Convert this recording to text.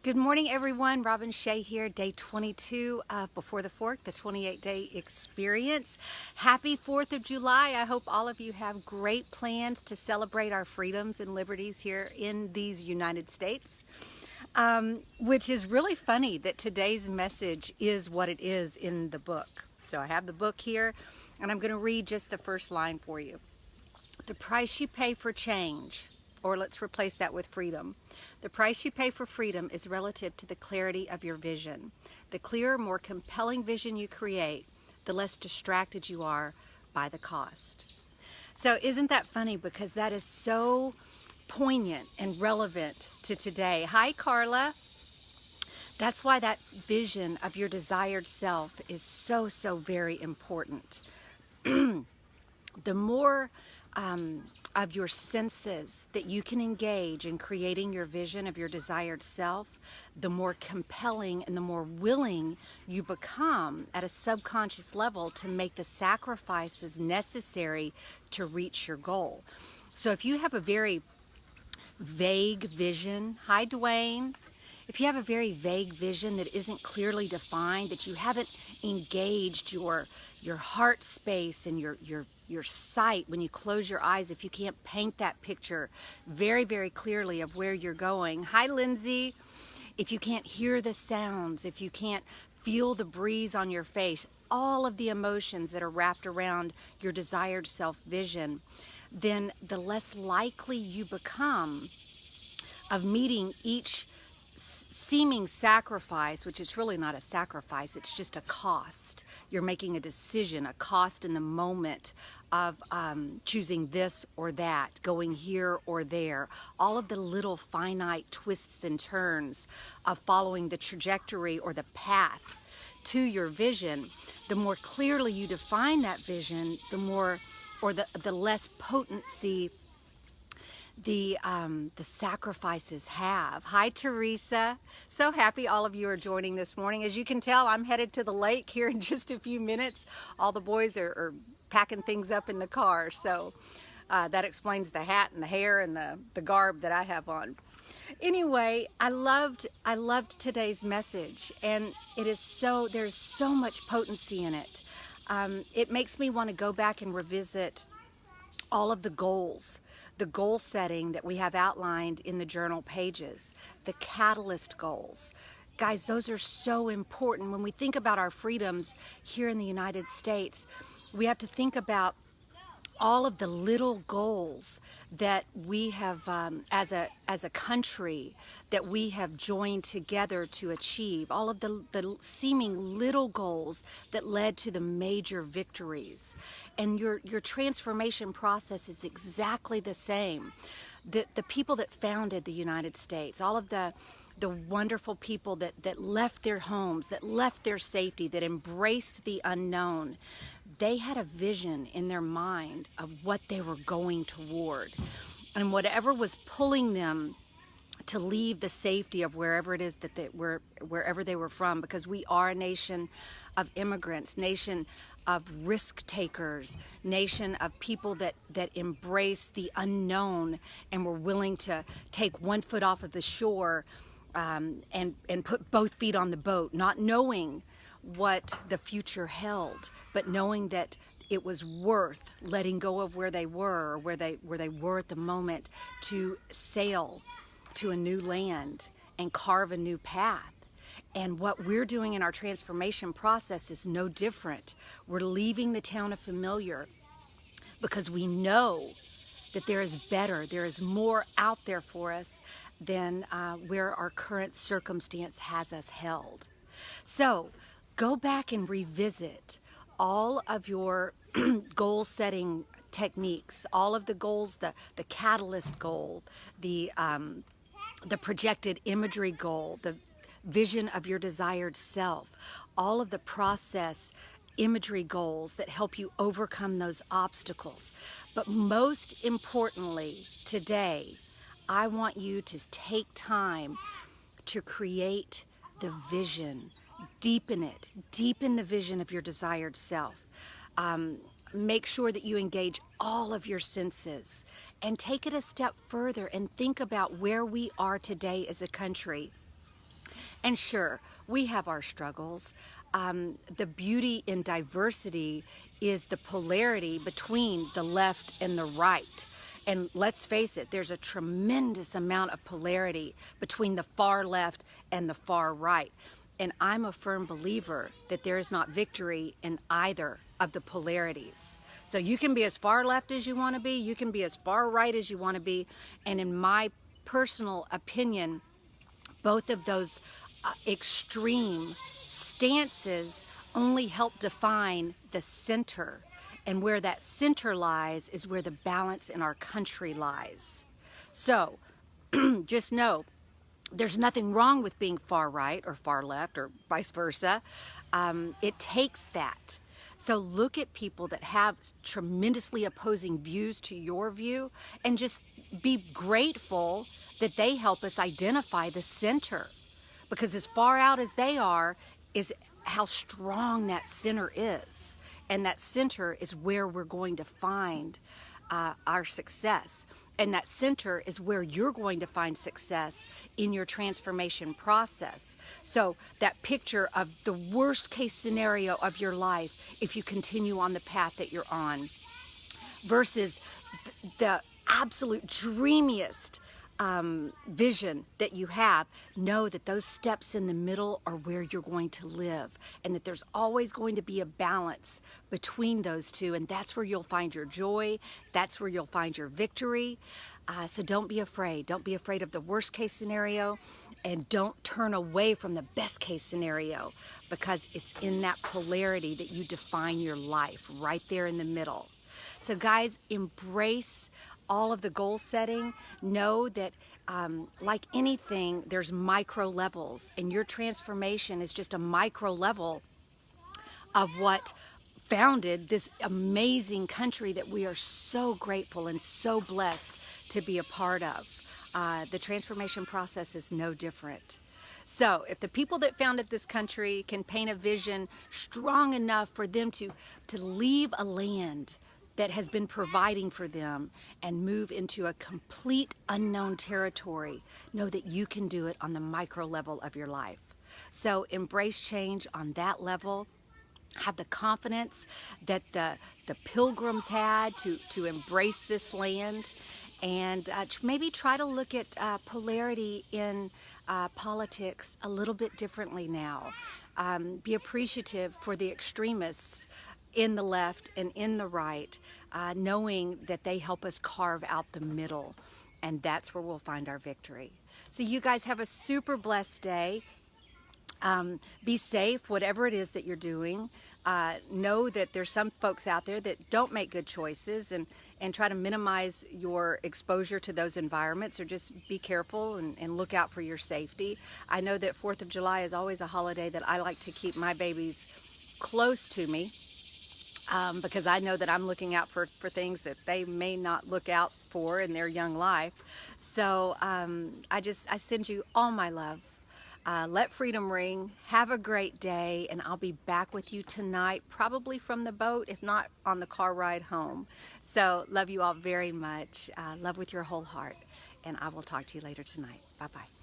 Good morning, everyone. Robin Shea here, day 22 of Before the Fork, the 28-day experience. Happy 4th of July. I hope all of you have great plans to celebrate our freedoms and liberties here in these United States. Which is really funny that today's message is what it is in the book. So I have the book here, and I'm going to read just the first line for you. The price you pay for change, or let's replace that with freedom. The price you pay for freedom is relative to the clarity of your vision. The clearer, more compelling vision you create, the less distracted you are by the cost. So isn't that funny? Because that is so poignant and relevant to today. Hi, Carla. That's why that vision of your desired self is so very important. The more of your senses that you can engage in creating your vision of your desired self, the more compelling and the more willing you become at a subconscious level to make the sacrifices necessary to reach your goal. So if you have a very vague vision, hi Dwayne, if you have a very vague vision that isn't clearly defined, that you haven't engaged your heart space and your sight when you close your eyes, if you can't paint that picture very clearly of where you're going. Hi Lindsay. If you can't hear the sounds, if you can't feel the breeze on your face, all of the emotions that are wrapped around your desired self vision, then the less likely you become of meeting each seeming sacrifice, which is really not a sacrifice, it's just a cost. You're making a decision, a cost in the moment of choosing this or that, going here or there. All of the little finite twists and turns of following the trajectory or the path to your vision. The more clearly you define that vision, the more, or the less potency the sacrifices have. Hi Teresa, so happy all of you are joining this morning. As you can tell, I'm headed to the lake here in just a few minutes. All the boys are packing things up in the car, so that explains the hat and the hair and the garb that I have on. Anyway, I loved today's message, and there's so much potency in it. It makes me want to go back and revisit all of the goals, the goal setting that we have outlined in the journal pages, the catalyst goals. Guys, those are so important. When we think about our freedoms here in the United States, we have to think about all of the little goals that we have as a country that we have joined together to achieve, all of the seeming little goals that led to the major victories. And your transformation process is exactly the same. The people that founded the United States, all of the wonderful people that left their homes, that left their safety, that embraced the unknown, they had a vision in their mind of what they were going toward. And whatever was pulling them to leave the safety of wherever it is that wherever they were from, because we are a nation of immigrants, nation of risk takers, nation of people that embrace the unknown and were willing to take one foot off of the shore and put both feet on the boat, not knowing what the future held, but knowing that it was worth letting go of where they were, or where they were at the moment, to sail to a new land and carve a new path. And what we're doing in our transformation process is no different. We're leaving the town of familiar because we know that there is better, there is more out there for us than where our current circumstance has us held. So go back and revisit all of your goal setting techniques, all of the goals, the catalyst goal, the projected imagery goal, the vision of your desired self, all of the process imagery goals that help you overcome those obstacles. But most importantly, today, I want you to take time to create the vision, deepen it, deepen the vision of your desired self. Make sure that you engage all of your senses and take it a step further and think about where we are today as a country. And sure, we have our struggles. The beauty in diversity is the polarity between the left and the right. And let's face it, there's a tremendous amount of polarity between the far left and the far right. And I'm a firm believer that there is not victory in either of the polarities. So you can be as far left as you want to be, you can be as far right as you want to be, and in my personal opinion, both of those extreme stances only help define the center. And where that center lies is where the balance in our country lies. So just know, there's nothing wrong with being far right or far left or vice versa. It takes that. So look at people that have tremendously opposing views to your view and just be grateful that they help us identify the center. Because as far out as they are is how strong that center is. And that center is where we're going to find our success. And that center is where you're going to find success in your transformation process. So that picture of the worst case scenario of your life, if you continue on the path that you're on, versus the absolute dreamiest vision that you have, know that those steps in the middle are where you're going to live, and that there's always going to be a balance between those two, and that's where you'll find your joy, that's where you'll find your victory. So don't be afraid. Don't be afraid of the worst case scenario, and don't turn away from the best case scenario, because it's in that polarity that you define your life, right there in the middle. So guys, embrace all of the goal setting. Know that like anything, there's micro levels, and your transformation is just a micro level of what founded this amazing country that we are so grateful and so blessed to be a part of. The transformation process is no different. So if the people that founded this country can paint a vision strong enough for them to leave a land that has been providing for them and move into a complete unknown territory, know that you can do it on the micro level of your life. So embrace change on that level. Have the confidence that the pilgrims had to embrace this land, and maybe try to look at polarity in politics a little bit differently now. Be appreciative for the extremists in the left and in the right, knowing that they help us carve out the middle, and that's where we'll find our victory. So you guys have a super blessed day. Be safe, whatever it is that you're doing. Know that there's some folks out there that don't make good choices, and try to minimize your exposure to those environments, or just be careful and look out for your safety. I know that 4th of July is always a holiday that I like to keep my babies close to me, because I know that I'm looking out for things that they may not look out for in their young life. So I send you all my love. Let freedom ring. Have a great day, and I'll be back with you tonight, probably from the boat, if not on the car ride home. So love you all very much. Love with your whole heart, and I will talk to you later tonight. Bye-bye.